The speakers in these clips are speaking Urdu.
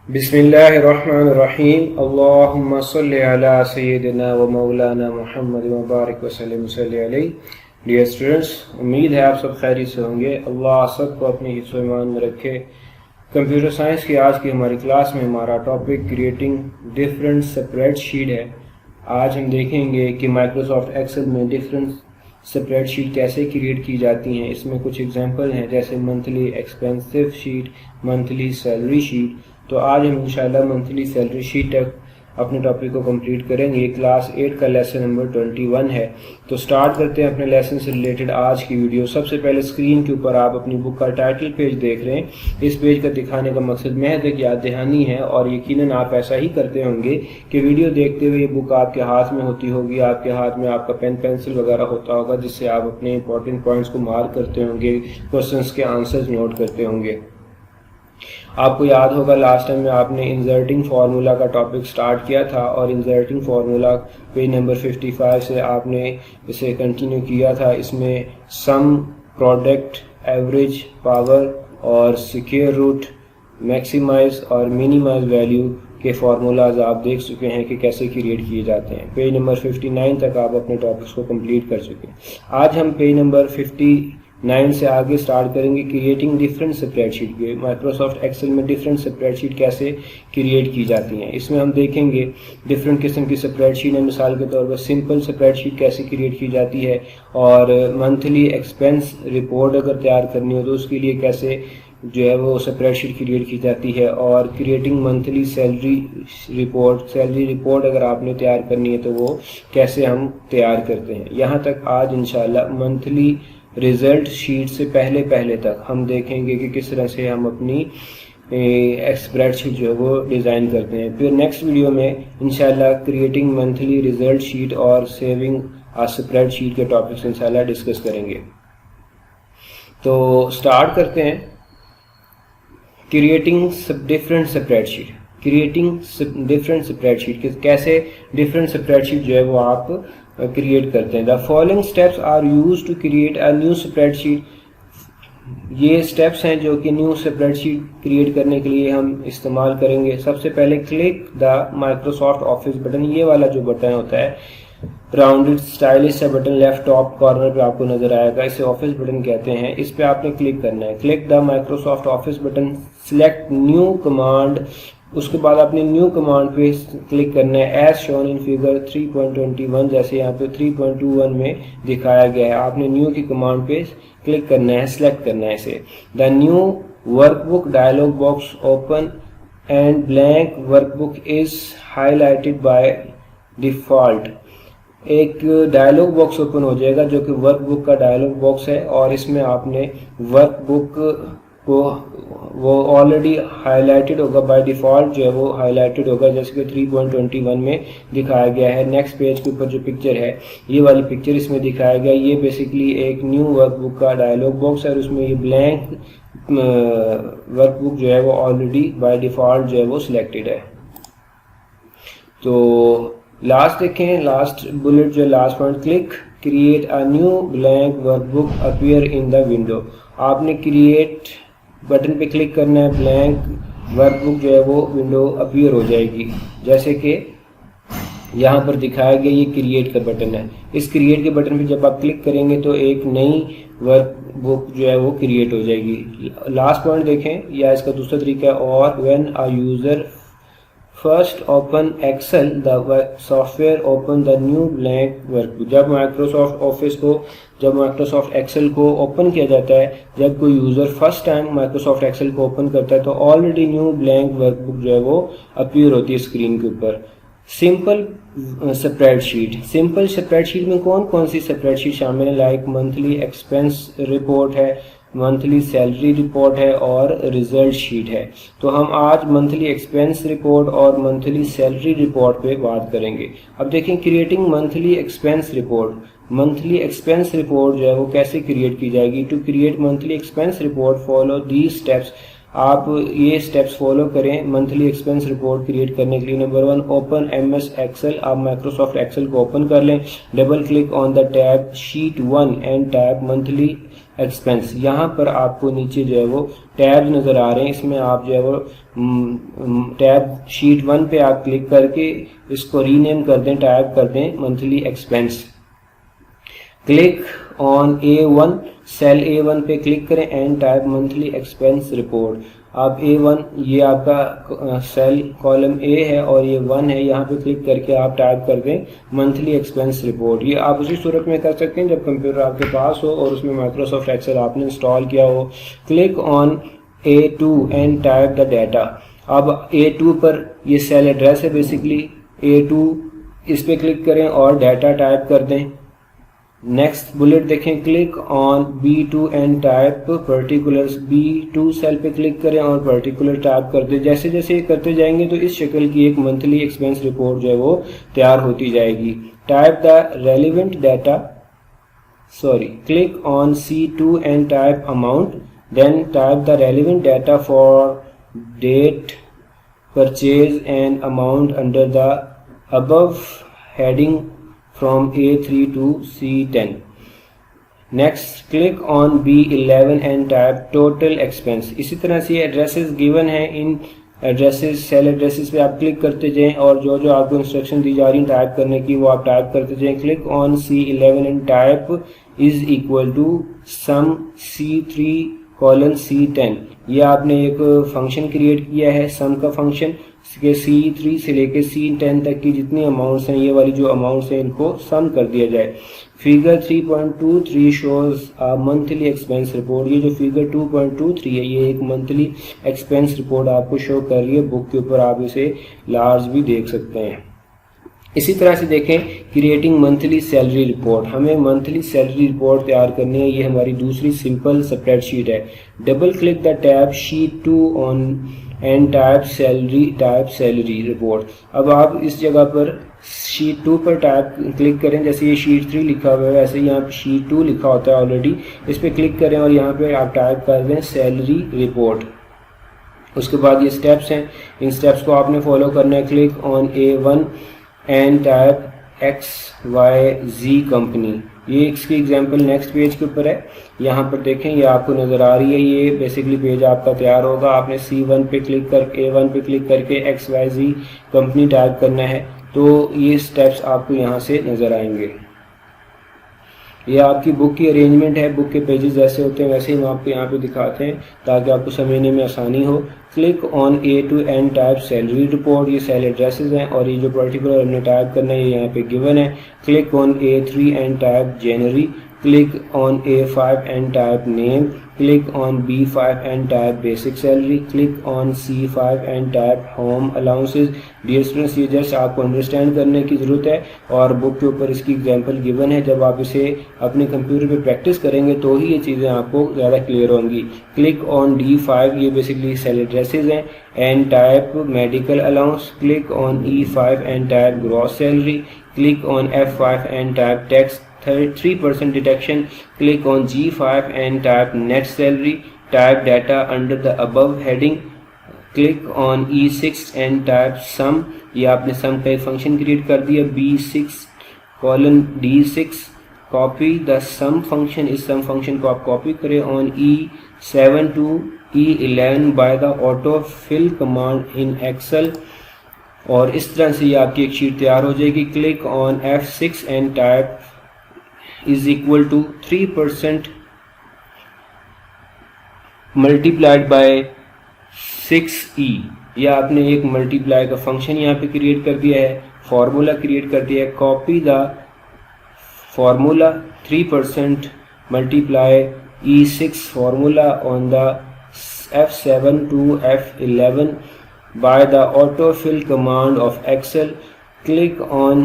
بسم اللہ الرحمن الرحیم اللہم صلی علی سیدنا و مولانا محمد مبارک وسلم صلی علیہ. ڈیئر اسٹوڈنٹس، امید ہے آپ سب خیریت سے ہوں گے. اللہ سب کو اپنی حفظ و ایمان میں رکھے. کمپیوٹر سائنس کی آج کی ہماری کلاس میں ہمارا topic creating different spread sheet ہے. آج ہم دیکھیں گے کہ مائکروسافٹ ایکسل میں ڈفرینٹ سپریڈ شیٹ کیسے کریٹ کی جاتی ہیں. اس میں کچھ ایگزامپل ہیں جیسے monthly expensive sheet, monthly salary sheet. تو آج ہم انشاءاللہ منتھلی سیلری شیٹ تک اپنے ٹاپک کو کمپلیٹ کریں گے. کلاس 8 کا لیسن نمبر 21 ہے. تو سٹارٹ کرتے ہیں اپنے لیسن سے ریلیٹڈ آج کی ویڈیو. سب سے پہلے اسکرین کے اوپر آپ اپنی بک کا ٹائٹل پیج دیکھ رہے ہیں. اس پیج کا دکھانے کا مقصد محض ایک یاد دہانی ہے، اور یقیناً آپ ایسا ہی کرتے ہوں گے کہ ویڈیو دیکھتے ہوئے یہ بک آپ کے ہاتھ میں ہوتی ہوگی، آپ کے ہاتھ میں آپ کا پین پینسل وغیرہ ہوتا ہوگا جس سے آپ اپنے امپورٹنٹ پوائنٹس کو مارک کرتے ہوں گے، کوسچنس کے آنسرز نوٹ کرتے ہوں گے. آپ کو یاد ہوگا لاسٹ ٹائم میں آپ نے انزرٹنگ فارمولا کا ٹاپک سٹارٹ کیا تھا، اور انزرٹنگ فارمولا پیج نمبر 55 سے آپ نے اسے کنٹینیو کیا تھا. اس میں سم، پروڈکٹ، ایوریج، پاور اور سکیئر روٹ، میکسیمائز اور منیمائز ویلیو کے فارمولاز آپ دیکھ چکے ہیں کہ کیسے کریٹ کیے جاتے ہیں. پیج نمبر 59 تک آپ اپنے ٹاپکس کو کمپلیٹ کر چکے ہیں. آج ہم پیج نمبر 59 سے آگے سٹارٹ کریں گے کریٹنگ ڈفرینٹ سپریڈ شیٹ کے. مائکروسافٹ ایکسل میں ڈفرینٹ سپریڈ شیٹ کیسے کریٹ کی جاتی ہیں. اس میں ہم دیکھیں گے ڈفرینٹ قسم کی سپریڈ شیٹ ہیں. مثال کے طور پر سمپل سپریڈ شیٹ کیسے کریٹ کی جاتی ہے، اور منتھلی ایکسپینس رپورٹ اگر تیار کرنی ہو تو اس کے لیے کیسے جو ہے وہ سپریڈ شیٹ کریٹ کی جاتی ہے، اور کریٹنگ منتھلی سیلری رپورٹ اگر آپ نے تیار کرنی ہے تو وہ کیسے ہم تیار کرتے ہیں. یہاں تک آج انشاءاللہ منتھلی ریزلٹ شیٹ سے پہلے تک ہم دیکھیں گے کہ کس طرح سے ہم اپنی اسپریڈ شیٹ جو ہے وہ ڈیزائن کرتے ہیں. پھر نیکسٹ ویڈیو میں انشاءاللہ کریٹنگ منتھلی ریزلٹ شیٹ اور سیونگ اسپریڈ شیٹ کے ٹاپکس انشاءاللہ ڈسکس کریں گے. تو سٹارٹ کرتے ہیں creating different spreadsheet. Different spreadsheet کیسے ڈفرینٹ سپریڈ شیٹ جو ہے وہ آپ کریٹ کرتے ہیں. The following steps are use to create a new spreadsheet. یہ اسٹیپس ہیں جو کہ نیو سپریڈ شیٹ کریٹ کرنے کے لیے ہم استعمال کریں گے. سب سے پہلے click the Microsoft Office button. یہ والا جو بٹن ہوتا ہے راؤنڈڈ اسٹائلش سے بٹن لیفٹ ٹاپ کارنر پہ آپ کو نظر آئے گا، اسے آفس بٹن کہتے ہیں. اس پہ آپ نے کلک کرنا ہے. Click the Microsoft Office button, select new command. اس کے بعد آپ نے نیو کمانڈ پہ کلک کرنا ہے. ایز شون ان فگر 3.21، جیسے یہاں پہ 3.21 میں دکھایا گیا ہے. آپ نے نیو کی کمانڈ پہ کلک کرنا ہے، سلیکٹ کرنا ہے اسے. The new work book dialogue box open and blank work book is high lighted by default. ایک ڈائلاگ باکس اوپن ہو جائے گا جو کہ ورک بک کا ڈائلاگ باکس ہے، اور اس میں آپ نے ورک بک کو وہ آلریڈی ہائی لائٹڈ ہوگا، بائی ڈیفالٹ جو ہے وہ ہائی لائٹڈ ہوگا جیسے کہ 3.21 میں دکھایا گیا ہے. نیکسٹ پیج کے اوپر جو پکچر ہے، یہ والی پکچر اس میں دکھایا گیا. یہ بیسیکلی ایک نیو ورک بک کا ڈائلاگ باکس ہے، اور اس میں یہ بلینک ورک بک جو ہے وہ آلریڈی بائی ڈیفالٹ جو ہے وہ سلیکٹڈ ہے. تو لاسٹ دیکھیں، لاسٹ بلٹ جو last point, click create a new blank work book appear in the window. آپ نے کریٹ بٹن پہ کلک کرنا ہے، بلینک ورک بک جو ہے وہ ونڈو اپیئر ہو جائے گی جیسے کہ یہاں پر دکھایا گیا. یہ کریٹ کا بٹن ہے. اس کریٹ کے بٹن پہ جب آپ کلک کریں گے تو ایک نئی ورک بک جو ہے وہ کریٹ ہو جائے گی. لاسٹ پوائنٹ دیکھیں، یا اس کا دوسرا طریقہ ہے، اور when a user first open Excel the software open the new blank workbook. جب مائکروسافٹ ایکسل کو اوپن کیا جاتا ہے، جب کوئی user first time Microsoft Excel کو اوپن کرتا ہے تو already new blank workbook جو ہے وہ اپیئر ہوتی ہے اسکرین کے اوپر. Simple spreadsheet. Simple spreadsheet میں کون سی سپریڈ شیٹ شامل ہے؟ لائک منتھلی ایکسپینس رپورٹ ہے، منتھلی سیلری رپورٹ ہے، اور ریزلٹ شیٹ ہے. تو ہم آج منتھلی ایکسپینس رپورٹ اور منتھلی سیلری رپورٹ پہ بات کریں گے. اب دیکھیں creating monthly expense report. Monthly expense report جو ہے وہ کیسے کریٹ کی جائے گی. To create monthly expense report follow these steps. آپ یہ سٹیپس فالو کریں منتھلی ایکسپینس رپورٹ کریٹ کرنے کے لیے. Number 1 open M S Excel. آپ مائکروسافٹ ایکسل کو اوپن کر لیں. Double click on the tab sheet 1 and tab monthly expense. یہاں پر آپ کو نیچے جو ہے وہ ٹیب نظر آ رہے ہیں, اس میں آپ جو ہے وہ ٹیب شیٹ 1 پہ آپ کلک کر کے اس کو ری نیم کر دیں, ٹیب کر دیں monthly expense. Click on A1 cell A1 پہ کلک کریں and type monthly expense report. آپ A1 یہ آپ کا سیل کالم A ہے اور یہ 1 ہے, یہاں پہ کلک کر کے آپ ٹائپ کر دیں منتھلی ایکسپینس رپورٹ. یہ آپ اسی صورت میں کر سکتے ہیں جب کمپیوٹر آپ کے پاس ہو اور اس میں مائکروسافٹ ایکسل آپ نے انسٹال کیا ہو. Click on A2 and type the data. اب A2 پر یہ سیل ایڈریس ہے بیسکلی, A2 اس پہ کلک کریں اور ڈیٹا ٹائپ کر دیں. نیکسٹ بلٹ دیکھیں, click on B2 and type particulars. B2 cell پہ کلک کریں اور پرٹیکولر ٹائپ کر دیں. جیسے جیسے یہ کرتے جائیں گے تو اس شکل کی ایک منتھلی ایکسپینس رپورٹ جو ہے وہ تیار ہوتی جائے گی. Type the relevant data, click on C2 and type amount, then type the relevant data for date purchase and amount under the above heading from A3 to C10. Next, click on B11 and type total expense. اسی طرح سے ایڈریسز گیون ہیں, ان ایڈریسز سیل ایڈریسز پہ آپ کلک کرتے جائیں اور جو جو آپ کو انسٹرکشن دی جا رہی ہیں ٹائپ کرنے کی وہ آپ ٹائپ کرتے جائیں. Click on C11 and type is equal to sum C3 colon C10. یہ آپ نے ایک فنکشن کریٹ کیا ہے سم کا فنکشن کہ C3 سے لے کے C10 تک کی جتنی اماؤنٹس ہیں, یہ والی جو اماؤنٹس ہیں ان کو سم کر دیا جائے. Figure 3.23 shows monthly expense report. یہ جو فگر 2.23 ہے یہ ایک منتھلی ایکسپینس رپورٹ آپ کو شو کر رہی ہے. بک کے اوپر آپ اسے لارج بھی دیکھ سکتے ہیں. اسی طرح سے دیکھیں کریٹنگ منتھلی سیلری رپورٹ. ہمیں منتھلی سیلری رپورٹ تیار کرنی ہے, یہ ہماری دوسری سمپل اسپریڈ شیٹ ہے. Double click the tab sheet 2 on and type salary report. اب آپ اس جگہ پر شیٹ 2 پر ٹائپ کلک کریں, جیسے یہ شیٹ 3 لکھا ہوا ہے ویسے یہاں پہ شیٹ 2 لکھا ہوتا ہے آلریڈی. اس پہ کلک کریں اور یہاں پہ آپ ٹائپ کر دیں سیلری رپورٹ. اس کے بعد یہ سٹیپس ہیں, ان سٹیپس کو آپ نے فالو کرنا ہے. Click on A1 and type XYZ company. یہ اس کی ایگزامپل نیکسٹ پیج کے اوپر ہے, یہاں پر دیکھیں یہ آپ کو نظر آ رہی ہے. یہ بیسکلی پیج آپ کا تیار ہوگا. آپ نے C1 پہ کلک کر A1 پہ کلک کر کے XYZ کمپنی ٹائپ کرنا ہے, تو یہ سٹیپس آپ کو یہاں سے نظر آئیں گے. یہ آپ کی بک کی ارینجمنٹ ہے, بک کے پیجز جیسے ہوتے ہیں ویسے ہی ہم آپ کو یہاں پہ دکھاتے ہیں تاکہ آپ کو سمجھنے میں آسانی ہو. Click on A2 and type salary report. یہ سیل ایڈریسز ہیں اور یہ جو پرٹیکولر ہم نے ٹائپ کرنا ہے یہ یہاں پہ گیون ہے. Click on A3 and type January. Click on A5 and type name. Click on B5 and type basic salary. Click on C5 and type home allowances. Dear students یہ جسٹ آپ کو انڈرسٹینڈ کرنے کی ضرورت ہے اور بک کے اوپر اس کی ایگزامپل گیون ہے. جب آپ اسے اپنے کمپیوٹر پہ پریکٹس کریں گے تو ہی یہ چیزیں آپ کو زیادہ کلیئر ہوں گی. کلک آن D5, یہ بیسکلی سیل ایڈریسز ہیں, and type medical allowance. Click on E5 and type gross salary. Click on F5 and type tax 3% deduction. Click on G5 and type net salary. Type data under the above heading. Click on E6 and type sum. یہ آپ نے sum کا ایک فنکشن کریٹ کر دیا. B6 colon D6. Copy the sum function. Us sum function کو آپ کاپی کریں on E7 to E11 by the auto fill command in Excel. اور اس طرح سے یہ آپ کی ایک شیٹ تیار ہو جائے گی. Click on F6 and type is equal to 3% multiplied by 6e. یہ آپ نے ایک ملٹی پلائی کا فنکشن یہاں پہ کریٹ کر دیا ہے, فارمولا کریٹ کر دیا ہے. Copy the formula 3% multiply E6 formula on the F7 to F11 by the autofill command of Excel. Click on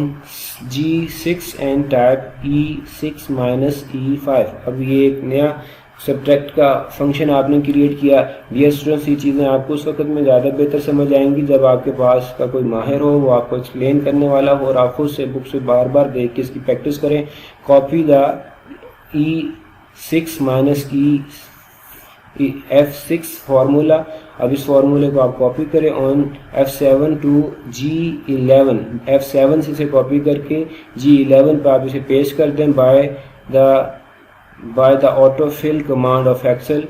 G6 and type E6 minus E5. اب یہ ایک نیا سبٹریکٹ کا فنکشن آپ نے کریٹ کیا. ڈیئر اسٹوڈنٹس یہ چیزیں آپ کو اس وقت میں زیادہ بہتر سمجھ آئیں گی جب آپ کے پاس کا کوئی ماہر ہو, وہ آپ کو ایکسپلین کرنے والا ہو اور آپ خود سے بک سے بار بار دیکھ کے اس کی پریکٹس کریں. Copy the E6 minus F6 formula. اب اس فارمولے کو آپ کاپی کریں آن F7 to G11. F7 سے اسے کاپی کر کے G11 پہ آپ اسے پیسٹ کر دیں by the autofill command of Excel.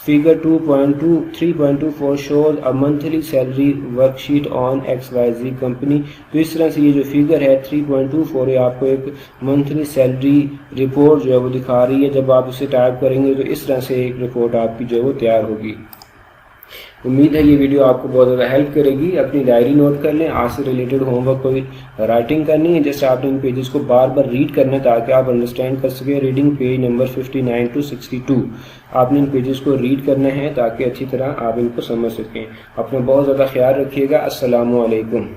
Figure 3.24 shows a monthly salary worksheet on XYZ company. تو اس طرح سے یہ جو فگر ہے 3.24 یہ آپ کو ایک منتھلی سیلری رپورٹ جو ہے وہ دکھا رہی ہے. جب آپ اسے ٹائپ کریں گے تو اس طرح سے ایک رپورٹ آپ کی جو ہے وہ تیار ہوگی. امید ہے یہ ویڈیو آپ کو بہت زیادہ ہیلپ کرے گی. اپنی ڈائری نوٹ کر لیں. آج سے ریلیٹڈ ہوم ورک کوئی رائٹنگ کرنی ہے جیسے آپ نے ان پیجز کو بار بار ریڈ کرنا ہے تاکہ آپ انڈرسٹینڈ کر سکیں. ریڈنگ پیج نمبر 59 to 62 آپ نے ان پیجز کو ریڈ کرنا ہے تاکہ اچھی طرح آپ ان کو سمجھ سکیں. اپنا بہت زیادہ خیال رکھیے گا. السلام علیکم.